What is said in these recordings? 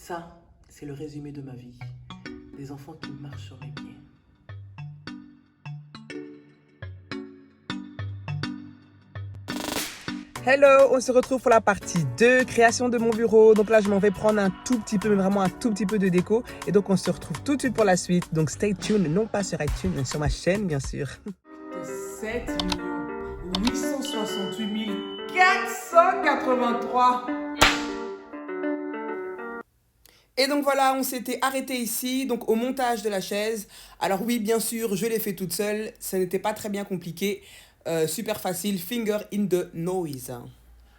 Ça, c'est le résumé de ma vie. Des enfants qui marchent sur les pieds. Hello, on se retrouve pour la partie 2, création de mon bureau. Donc là, je m'en vais prendre un tout petit peu, mais vraiment un tout petit peu de déco. Et donc, on se retrouve tout de suite pour la suite. Donc, stay tuned, non pas sur iTunes, mais sur ma chaîne, bien sûr. 7 868 483. Et donc voilà, on s'était arrêté ici, donc au montage de la chaise. Alors oui, bien sûr, je l'ai fait toute seule. Ça n'était pas très bien compliqué. Super facile, finger in the noise.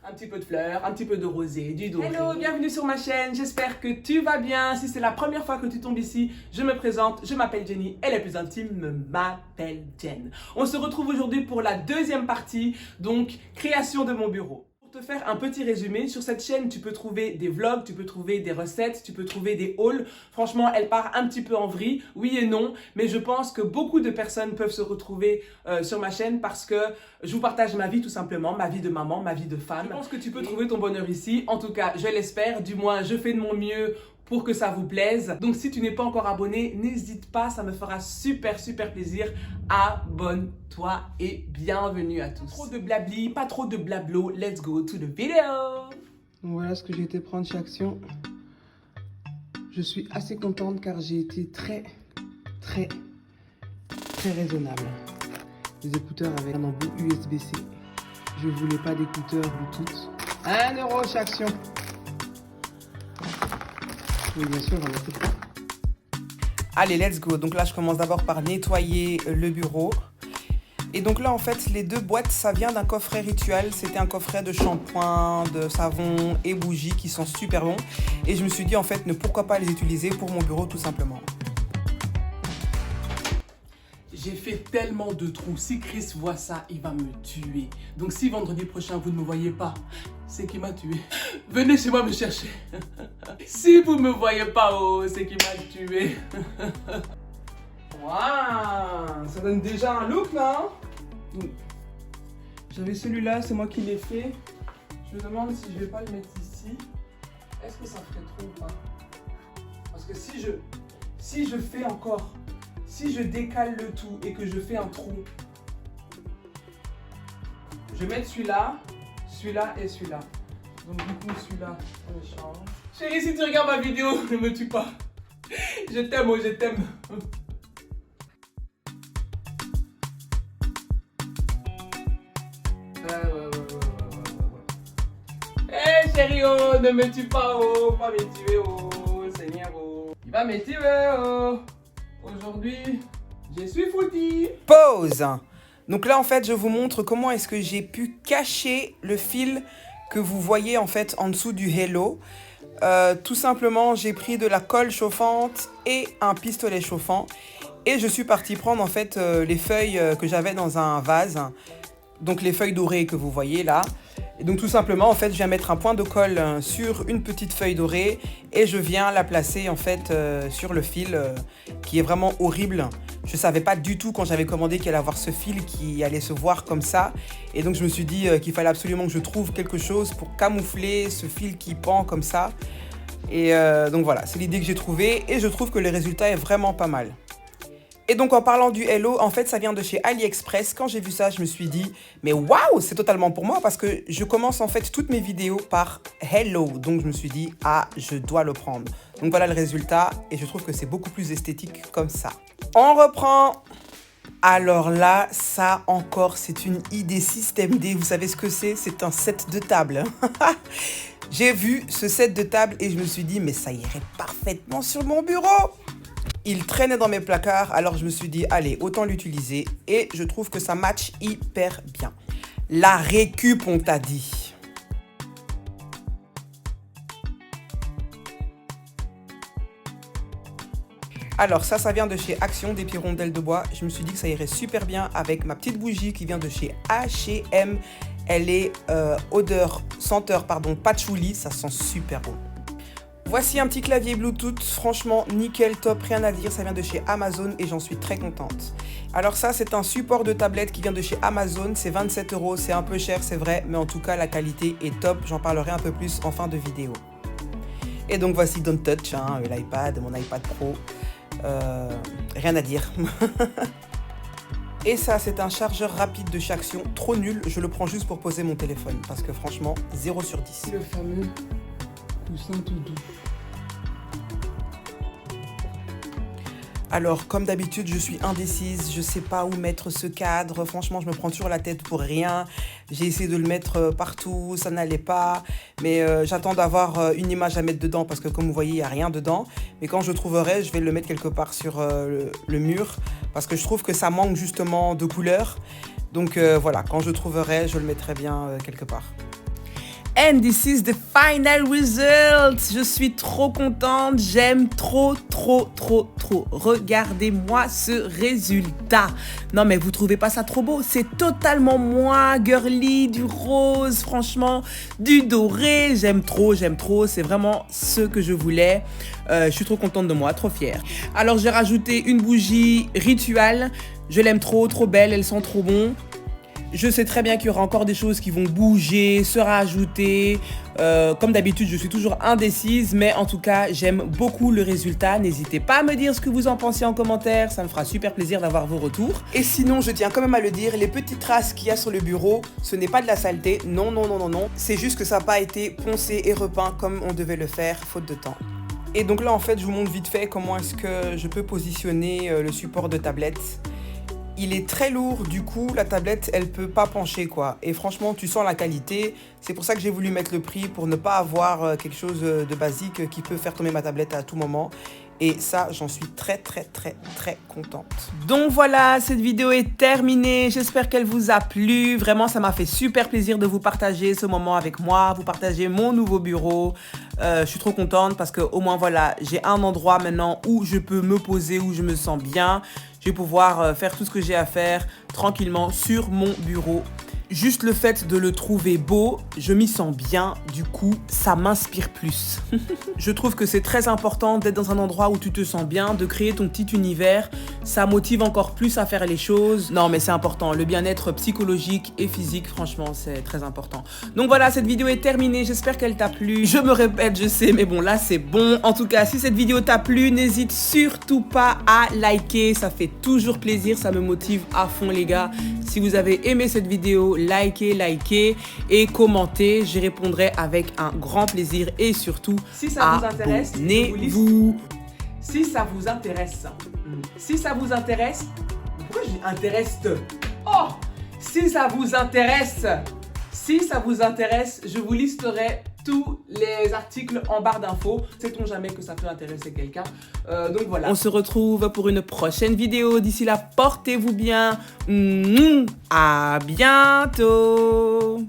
Un petit peu de fleurs, un petit peu de rosé, du doré. Hello, bienvenue sur ma chaîne, j'espère que tu vas bien. Si c'est la première fois que tu tombes ici, je me présente, je m'appelle Jenny et les plus intimes m'appellent Jen. On se retrouve aujourd'hui pour la deuxième partie, donc création de mon bureau. Pour te faire un petit résumé, sur cette chaîne, tu peux trouver des vlogs, tu peux trouver des recettes, tu peux trouver des hauls. Franchement, elle part un petit peu en vrille, oui et non, mais je pense que beaucoup de personnes peuvent se retrouver sur ma chaîne parce que je vous partage ma vie tout simplement, ma vie de maman, ma vie de femme. Je pense que tu peux trouver ton bonheur ici, en tout cas, je l'espère, du moins, je fais de mon mieux pour que ça vous plaise. Donc si tu n'es pas encore abonné, n'hésite pas, ça me fera super plaisir. Abonne-toi et bienvenue à tous. Pas trop de blabli, pas trop de blablo, let's go to the video. Voilà ce que j'ai été prendre chez Action. Je suis assez contente car j'ai été très raisonnable. Les écouteurs avec un embout USB-C. Je voulais pas d'écouteurs Bluetooth. 1 € chez Action. Oui, bien sûr, on a tout ça. Allez, let's go. Donc là, je commence d'abord par nettoyer le bureau. Et donc là, en fait, les deux boîtes, ça vient d'un coffret rituel. C'était un coffret de shampoing, de savon et bougies qui sont super bons. Et je me suis dit, en fait, pourquoi pas les utiliser pour mon bureau, tout simplement. J'ai fait tellement de trous. Si Chris voit ça, il va me tuer. Donc si vendredi prochain, vous ne me voyez pas, c'est qui m'a tué. Venez chez moi me chercher. Si vous me voyez pas, oh, c'est qui m'a tué. Waouh, ça donne déjà un look là. J'avais celui-là, c'est moi qui l'ai fait. Je me demande si je vais pas le mettre ici. Est-ce que ça ferait trop ou pas? Parce que si je fais encore, si je décale le tout et que je fais un trou, je vais mettre celui-là et celui-là. Donc du coup celui-là, on le change. Chérie, si tu regardes ma vidéo, ne me tue pas. Je t'aime, oh, je t'aime. Hey chérie, oh, ne me tue pas, oh, pas me tuer, oh, Seigneur, oh. Il va me tuer, oh. Aujourd'hui, je suis foutu. Pause. Donc là, en fait, je vous montre comment est-ce que j'ai pu cacher le fil que vous voyez en fait en dessous du Hello. Tout simplement, j'ai pris de la colle chauffante et un pistolet chauffant. Et je suis partie prendre en fait les feuilles que j'avais dans un vase. Donc les feuilles dorées que vous voyez là. Et donc tout simplement, en fait, je viens mettre un point de colle sur une petite feuille dorée et je viens la placer en fait sur le fil qui est vraiment horrible. Je ne savais pas du tout quand j'avais commandé qu'il allait avoir ce fil qui allait se voir comme ça. Et donc je me suis dit qu'il fallait absolument que je trouve quelque chose pour camoufler ce fil qui pend comme ça. Et donc voilà, c'est l'idée que j'ai trouvée et je trouve que le résultat est vraiment pas mal. Et donc en parlant du Hello, en fait ça vient de chez AliExpress. Quand j'ai vu ça, je me suis dit mais waouh, c'est totalement pour moi parce que je commence en fait toutes mes vidéos par Hello. Donc je me suis dit ah, je dois le prendre. Donc voilà le résultat et je trouve que c'est beaucoup plus esthétique comme ça. On reprend. Alors là, ça encore, c'est une idée système D. Vous savez ce que c'est? C'est un set de table. J'ai vu ce set de table et je me suis dit mais ça irait parfaitement sur mon bureau. Il traînait dans mes placards, alors je me suis dit, allez, autant l'utiliser. Et je trouve que ça match hyper bien. La récup, on t'a dit. Alors ça vient de chez Action, des petits rondelles de bois. Je me suis dit que ça irait super bien avec ma petite bougie qui vient de chez H&M. Elle est senteur patchouli, ça sent super bon. Voici un petit clavier Bluetooth, franchement nickel, top, rien à dire, ça vient de chez Amazon et j'en suis très contente. Alors ça, c'est un support de tablette qui vient de chez Amazon, c'est 27 €, c'est un peu cher, c'est vrai, mais en tout cas, la qualité est top, j'en parlerai un peu plus en fin de vidéo. Et donc voici Don't Touch, hein, l'iPad, mon iPad Pro. Rien à dire. Et ça, c'est un chargeur rapide de chez Action, trop nul, je le prends juste pour poser mon téléphone, parce que franchement, 0 sur 10. Le fameux coussin tout doux. Alors, comme d'habitude, je suis indécise, je sais pas où mettre ce cadre, franchement, je me prends toujours la tête pour rien. J'ai essayé de le mettre partout, ça n'allait pas, mais j'attends d'avoir une image à mettre dedans, parce que comme vous voyez, il n'y a rien dedans. Mais quand je trouverai, je vais le mettre quelque part sur le mur, parce que je trouve que ça manque justement de couleur. Donc voilà, quand je trouverai, je le mettrai bien quelque part. And this is the final result. Je suis trop contente, j'aime trop. Regardez-moi ce résultat. Non mais vous trouvez pas ça trop beau? C'est totalement moi, girly, du rose, franchement, du doré. J'aime trop, c'est vraiment ce que je voulais. Je suis trop contente de moi, trop fière. Alors j'ai rajouté une bougie rituelle. Je l'aime trop belle, elle sent trop bon. Je sais très bien qu'il y aura encore des choses qui vont bouger, se rajouter. Comme d'habitude, je suis toujours indécise, mais en tout cas, j'aime beaucoup le résultat. N'hésitez pas à me dire ce que vous en pensez en commentaire, ça me fera super plaisir d'avoir vos retours. Et sinon, je tiens quand même à le dire, les petites traces qu'il y a sur le bureau, ce n'est pas de la saleté, non. C'est juste que ça n'a pas été poncé et repeint comme on devait le faire, faute de temps. Et donc là, en fait, je vous montre vite fait comment est-ce que je peux positionner le support de tablette. Il est très lourd, du coup, la tablette, elle peut pas pencher, quoi. Et franchement, tu sens la qualité. C'est pour ça que j'ai voulu mettre le prix, pour ne pas avoir quelque chose de basique qui peut faire tomber ma tablette à tout moment. Et ça, j'en suis très contente. Donc voilà, cette vidéo est terminée. J'espère qu'elle vous a plu. Vraiment, ça m'a fait super plaisir de vous partager ce moment avec moi, vous partager mon nouveau bureau. Je suis trop contente parce que au moins, voilà, j'ai un endroit maintenant où je peux me poser, où je me sens bien. Je vais pouvoir faire tout ce que j'ai à faire tranquillement sur mon bureau. Juste le fait de le trouver beau, je m'y sens bien, du coup, ça m'inspire plus. Je trouve que c'est très important d'être dans un endroit où tu te sens bien, de créer ton petit univers. Ça motive encore plus à faire les choses. Non, mais c'est important, le bien-être psychologique et physique, franchement, c'est très important. Donc voilà, cette vidéo est terminée, j'espère qu'elle t'a plu. Je me répète, je sais, mais bon, là, c'est bon. En tout cas, si cette vidéo t'a plu, n'hésite surtout pas à liker. Ça fait toujours plaisir, ça me motive à fond, les gars. Si vous avez aimé cette vidéo, likez et commentez, j'y répondrai avec un grand plaisir et surtout, si ça vous intéresse, abonnez-vous. Si ça vous intéresse, pourquoi je dis intéresse? Oh, si ça vous intéresse, je vous listerai tous les articles en barre d'infos. Sait-on jamais que ça peut intéresser quelqu'un. Donc voilà. On se retrouve pour une prochaine vidéo. D'ici là, portez-vous bien. À bientôt.